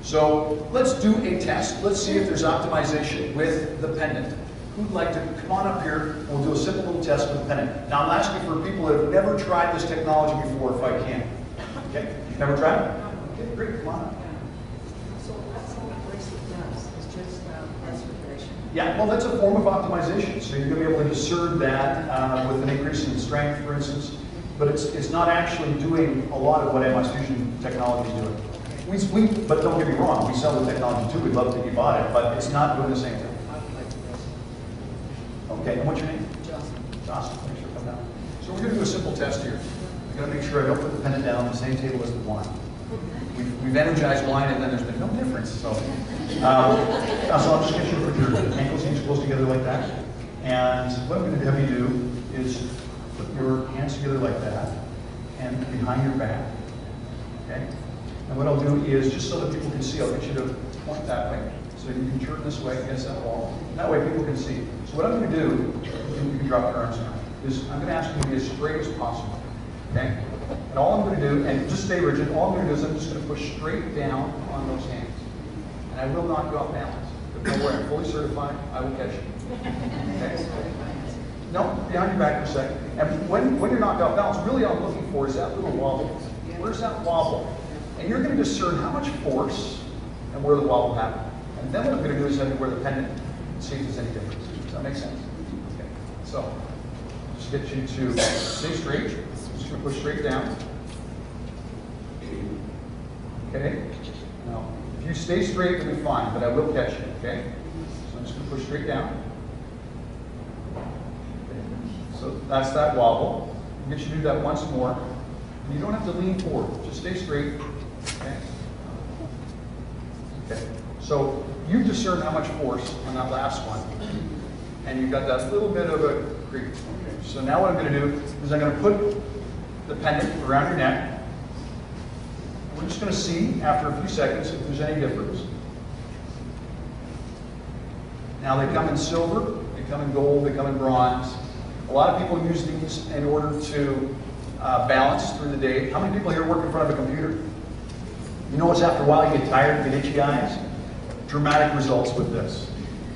So let's do a test. Let's see if there's optimization with the pendant. Who'd like to come on up here? We'll do a simple little test with the pendant. Now I'm asking for people that have never tried this technology before, if I can. Okay? Never tried it? Okay, great. Come on up. So that's all the bracelet does, is just preservation. Yeah, well, that's a form of optimization. So you're going to be able to discern that with an increase in strength, for instance. But it's not actually doing a lot of what MS Fusion technology is doing. But don't get me wrong, we sell the technology too. We'd love that you bought it, but it's not doing the same thing. Okay, and what's your name? Jocelyn. Jocelyn, thanks for coming down. So we're going to do a simple test here. I'm going to make sure I don't put the pendant down on the same table as the wine. We've energized wine and then there's been no difference. So, I'll just get you to put your ankles and close together like that. And what I'm going to have you do is put your hands together like that and behind your back. Okay? And what I'll do is, just so that people can see, I'll get you to point that way. So you can turn this way against that wall. That way people can see. So what I'm going to do, you can drop your arms now, is I'm going to ask you to be as straight as possible. Okay? And all I'm going to do, and just stay rigid, all I'm going to do is I'm just going to push straight down on those hands. And I will not go off balance. But don't worry, I'm fully certified, I will catch you. Okay? No, behind your back for a second. And when you're knocked off balance, really all I'm looking for is that little wobble. Where's that wobble? And you're going to discern how much force and where the wobble happened. And then what I'm going to do is have you wear the pendant and see if there's any difference. Does that make sense? Okay. So, just get you to stay straight. Just going to push straight down. Okay? Now, if you stay straight, you'll be fine, but I will catch you, okay? So I'm just going to push straight down. Okay. So that's that wobble. I'll get you to do that once more. And you don't have to lean forward. Just stay straight. Okay? Okay. So you discern how much force on that last one, and you've got that little bit of a creep. Okay. So now what I'm going to do is I'm going to put the pendant around your neck. We're just going to see after a few seconds if there's any difference. Now they come in silver, they come in gold, they come in bronze. A lot of people use these in order to balance through the day. How many people here work in front of a computer? You notice after a while you get tired, you get itchy eyes? Dramatic results with this.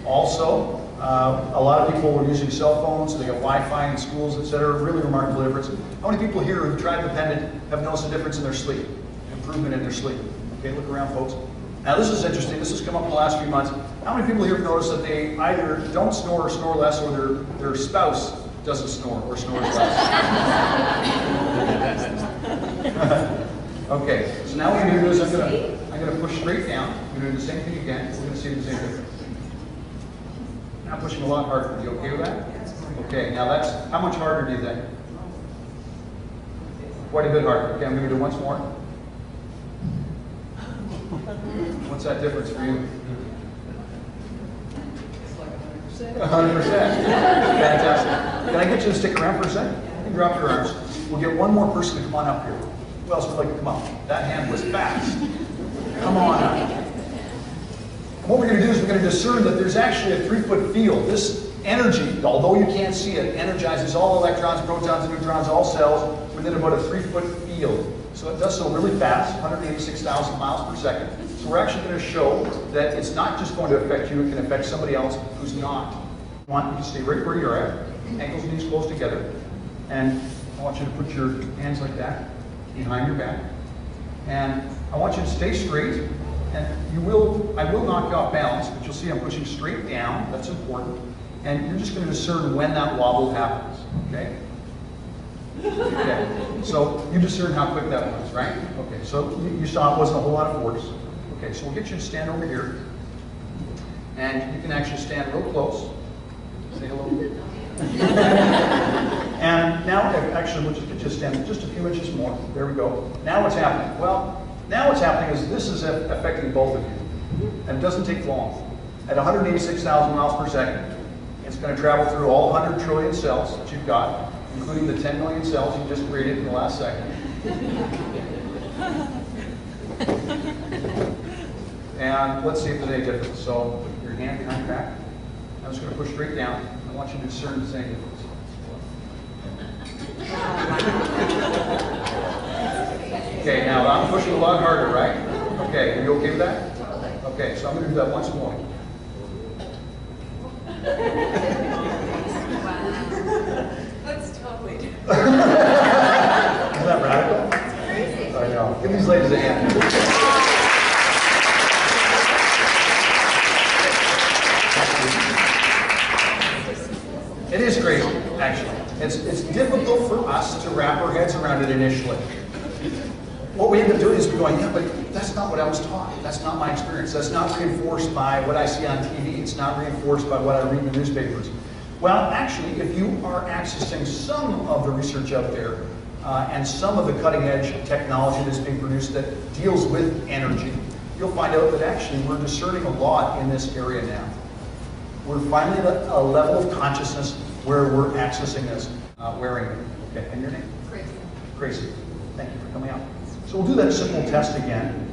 Also, a lot of people are using cell phones, they have Wi-Fi in schools, etc. Really remarkable difference. How many people here who tried the pendant have noticed a difference in their sleep? Improvement in their sleep. Okay, look around, folks. Now this is interesting. This has come up in the last few months. How many people here have noticed that they either don't snore or snore less, or their spouse doesn't snore or snores less? Okay, so now what we're going to do is I'm going to push straight down. We're going to do the same thing again. We're going to see the same difference. Now pushing a lot harder. Are you okay with that? Okay, now that's, how much harder do you think? Quite a bit harder. Okay, I'm going to do once more. What's that difference for you? It's like 100%. 100%. Fantastic. Can I get you to stick around for a second? You can drop your arms. We'll get one more person to come on up here. Who else would like to come up? That hand was fast. Come on up. And what we're going to do is we're going to discern that there's actually a 3-foot field. This energy, although you can't see it, energizes all electrons, protons, and neutrons, all cells, within about a 3-foot field. So it does so really fast, 186,000 miles per second. So we're actually going to show that it's not just going to affect you, it can affect somebody else who's not. I want you to stay right where you're at, ankles and knees close together. And I want you to put your hands like that behind your back. And I want you to stay straight. And I will knock you off balance, but you'll see I'm pushing straight down. That's important. And you're just going to discern when that wobble happens, okay? Okay. So you discern how quick that was, right? Okay, so you saw it wasn't a whole lot of force. Okay, so we'll get you to stand over here. And you can actually stand real close. Say hello. And now, actually, we'll just get you to stand just a few inches more. There we go. Now what's happening? Well, now what's happening is this is affecting both of you. And it doesn't take long. At 186,000 miles per second, it's going to travel through all 100 trillion cells that you've got, including the 10 million cells you just created in the last second. And let's see if there's any difference. So put your hand behind your back. I'm just going to push straight down. I want you to discern if there's any difference. Okay, now I'm pushing a lot harder, right? Okay, are you okay with that? Okay, so I'm going to do that once more. That's totally different. Isn't that radical? I know. Give these ladies a hand. It is crazy, actually. It's difficult for us to wrap our heads around it initially. What we end up doing is we're going, yeah, but that's not what I was taught. That's not my experience. That's not reinforced by what I see on TV. It's not reinforced by what I read in the newspapers. Well, actually, if you are accessing some of the research out there and some of the cutting-edge technology that's being produced that deals with energy, you'll find out that actually we're discerning a lot in this area now. We're finally at a level of consciousness where we're accessing this, wearing it. Okay, and your name? Crazy. Gracie. Thank you for coming out. So we'll do that simple test again.